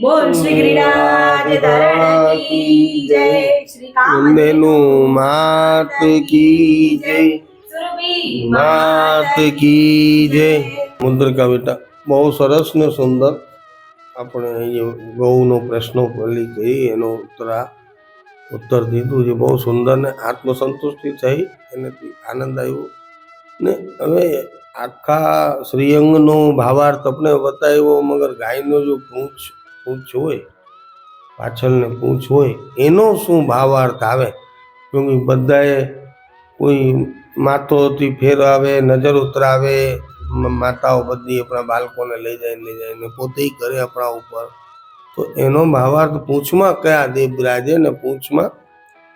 બોલ શ્રી ગિરિરાજ ધરણ કી જય, શ્રી કામધેનુ માત કી જય, સુરભી માત કી જય. મુદ્રિકા બેટા બહુ સરસ ને સુંદર આપણે અહીંયા ગૌનો પ્રશ્નો પેલી કહી એનો ઉત્તર દીધું છે. બહુ સુંદર ને આત્મસંતુષ્ટિ થઈ, એનાથી આનંદ આવ્યો ને. હવે આખા શ્રીઅંગનો ભાવાર્થ આપણે બતાવ્યો, મગર ગાયનો જો પૂંછ હોય, પાછળને પૂંછ હોય, એનો શું ભાવાર્થ આવે? કેમકે બધાએ કોઈ માથોથી ફેરવે, નજર ઉતરાવે, માતાઓ બધી આપણા બાળકોને લઈ જાય ને પોતે કરે આપણા ઉપર, તો એનો ભાવાર્થ પૂંછમાં કયા દેવ બિરાજે ને પૂંછમાં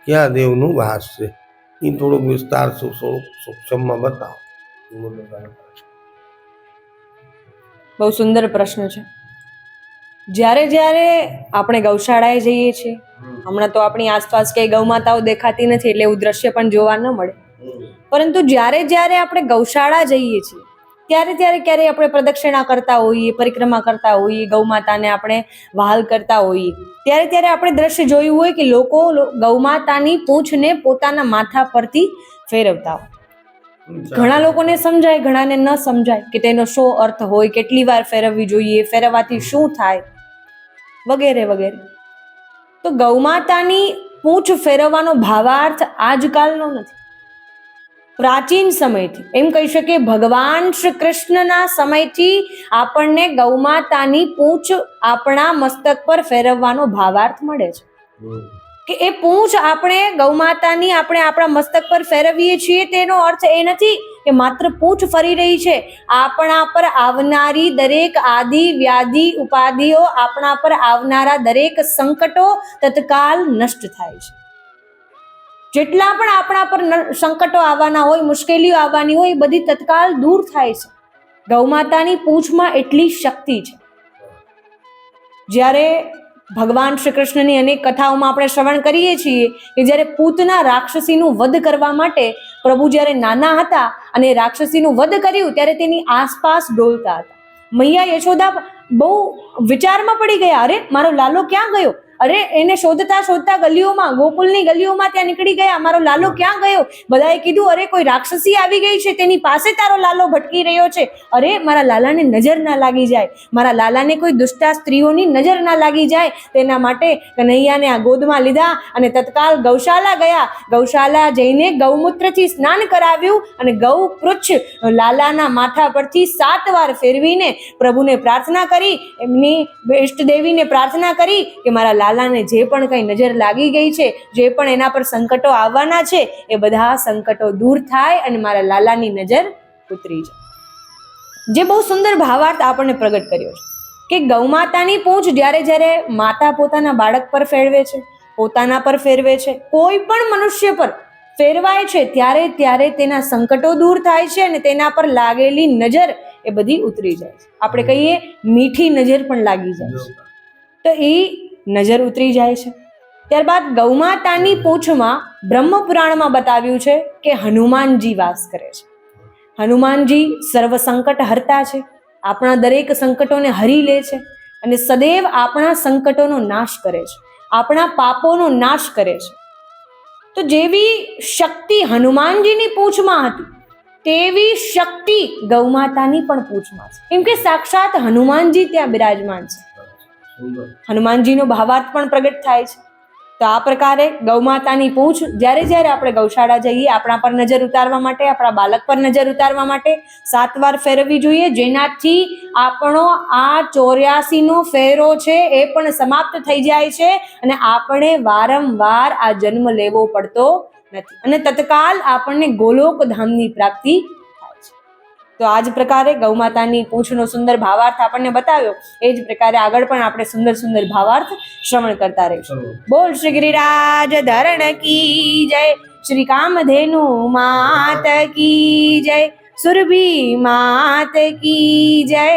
કયા દેવનું વાસ છે, એ થોડુંક વિસ્તાર સૂક્ષ્મમાં બતાવો. બહુ સુંદર પ્રશ્ન છે. જ્યારે જ્યારે આપણે ગૌશાળાએ જઈએ છીએ, હમણાં તો આપણી આસપાસ કઈ ગૌમાતાઓ દેખાતી નથી એટલે એવું દ્રશ્ય પણ જોવા ન મળે, પરંતુ જ્યારે જ્યારે આપણે ગૌશાળા જઈએ છીએ ત્યારે ક્યારે આપણે પ્રદક્ષિણા કરતા હોઈએ, પરિક્રમા કરતા હોઈએ, ગૌમાતાને આપણે વહાલ કરતા હોઈએ, ત્યારે આપણે દ્રશ્ય જોયું હોય કે લોકો ગૌમાતાની પૂંછને પોતાના માથા પરથી ફેરવતા હોય. ઘણા લોકોને સમજાય, ઘણાને ન સમજાય કે તેનો શું અર્થ હોય, કેટલી વાર ફેરવવી જોઈએ, ફેરવવાથી શું થાય, વગેરે વગેરે. તો ગૌમાતાની પૂંછ ફેરવવાનો ભાવાર્થ આજકાલનો નથી, પ્રાચીન સમયથી, એમ કહી શકીએ ભગવાન શ્રી કૃષ્ણના સમયથી આપણને ગૌમાતાની પૂંછ આપણા મસ્તક પર ફેરવવાનો ભાવાર્થ મળે છે. કે એ પૂંછ આપણે ગૌમાતાની આપણે આપણા મસ્તક પર ફેરવીએ છીએ, તેનો અર્થ એ નથી કે માત્ર પૂંછ ફરી રહી છે. આપણા પર આવનારી દરેક આદિ વ્યાધિ ઉપાધિઓ, આપણા પર આવનારા દરેક સંકટો તત્કાલ નષ્ટ થાય છે. જેટલા પણ આપણા પર સંકટો આવવાના હોય, મુશ્કેલીઓ આવવાની હોય, એ બધી તત્કાલ દૂર થાય છે. ગૌમાતાની પૂંછમાં એટલી શક્તિ છે. જ્યારે ભગવાન શ્રી કૃષ્ણની અનેક કથાઓમાં આપણે શ્રવણ કરીએ છીએ કે જ્યારે પૂતના રાક્ષસીનું વધ કરવા માટે પ્રભુ જ્યારે નાના હતા અને રાક્ષસીનું વધ કર્યું ત્યારે તેની આસપાસ ડોલતા હતા. મૈયા યશોદા બહુ વિચારમાં પડી ગયા, અરે મારો લાલો ક્યાં ગયો? અરે એને શોધતા શોધતા ગલીઓમાં, ગોકુલની ગલીઓમાં ત્યાં નીકળી ગયા, મારો લાલો ક્યાં ગયો? બધાએ કીધું અરે કોઈ રાક્ષસી આવી ગઈ છે, તેની પાસે તારો લાલો ભટકી રહ્યો છે. અરે મારા લાલાને નજર ના લાગી જાય, મારા લાલાને કોઈ દુષ્ટા સ્ત્રીઓની નજર ના લાગી જાય, તેના માટે કનૈયાને આ ગોદમાં લીધા અને તત્કાલ ગૌશાલા ગયા. ગૌશાલા જઈને ગૌમૂત્રથી સ્નાન કરાવ્યું અને ગૌ પૃચ્છ લાલાના માથા પરથી 7 વાર ફેરવીને પ્રભુને પ્રાર્થના કરી, એમની ઇષ્ટદેવીને પ્રાર્થના કરી કે મારા લાલાને જે પણ કઈ નજર લાગી ગઈ છે, જે પણ એના પર સંકટો આવવાના છે, એ બધા સંકટો દૂર થાય અને મારા લાલાની નજર ઉતરી જાય. જે બહુ સુંદર ભાવાર્થ આપણને પ્રગટ કર્યો છે કે ગૌમાતાની પૂંછ જ્યારે જ્યારે માતા પોતાના બાળક પર ફેરવે છે, પોતાના પર ફેરવે છે, કોઈ પણ મનુષ્ય પર ફેરવાય છે, ત્યારે તેના સંકટો દૂર થાય છે અને તેના પર લાગેલી નજર એ બધી ઉતરી જાય છે. આપણે કહીએ મીઠી નજર પણ લાગી જાય છે, તો એ નજર ઉતરી જાય છે. ત્યારબાદ ગૌમાતાની પૂંછમાં બ્રહ્મ પુરાણમાં બતાવ્યું છે કે હનુમાનજી વાસ કરે છે. હનુમાનજી સર્વ સંકટ હરતા છે, આપણા દરેક સંકટોને હરી લે છે અને સદૈવ આપણા સંકટોનો નાશ કરે છે, આપણા પાપોનો નાશ કરે છે. તો જેવી શક્તિ હનુમાનજીની પૂંછમાં હતી, તેવી શક્તિ ગૌમાતાની પણ પૂંછમાં છે, કેમ કે સાક્ષાત હનુમાનજી ત્યાં બિરાજમાન છે. હનુમાનજીનો ભાવાર્થ પણ પ્રગટ થાય છે. તો આ પ્રકારે ગૌમાતાની પૂંછ જ્યારે જ્યારે આપણે ગૌશાળા જઈએ, આપણા પર નજર ઉતારવા માટે, આપણા બાળક પર નજર ઉતારવા માટે 7 વાર ફેરવવી જોઈએ, જેનાથી આપણો આ 84નો ફેરો છે એ પણ સમાપ્ત થઈ જાય છે અને આપણે વારંવાર આ જન્મ લેવો પડતો નથી અને તત્કાલ આપણને ગોલોક ધામની પ્રાપ્તિ થાય છે. તો આ જ પ્રકારે ગૌમાતાની પૂંછનો સુંદર ભાવાર્થ આપણને બતાવ્યો, એ જ પ્રકારે આગળ પણ આપણે સુંદર સુંદર ભાવાર્થ શ્રવણ કરતા રહીશું. બોલ શ્રી ગિરિરાજ ધરણ કી જય, શ્રી કામધેનુ માત કી જય, સુરભી માત કી જય.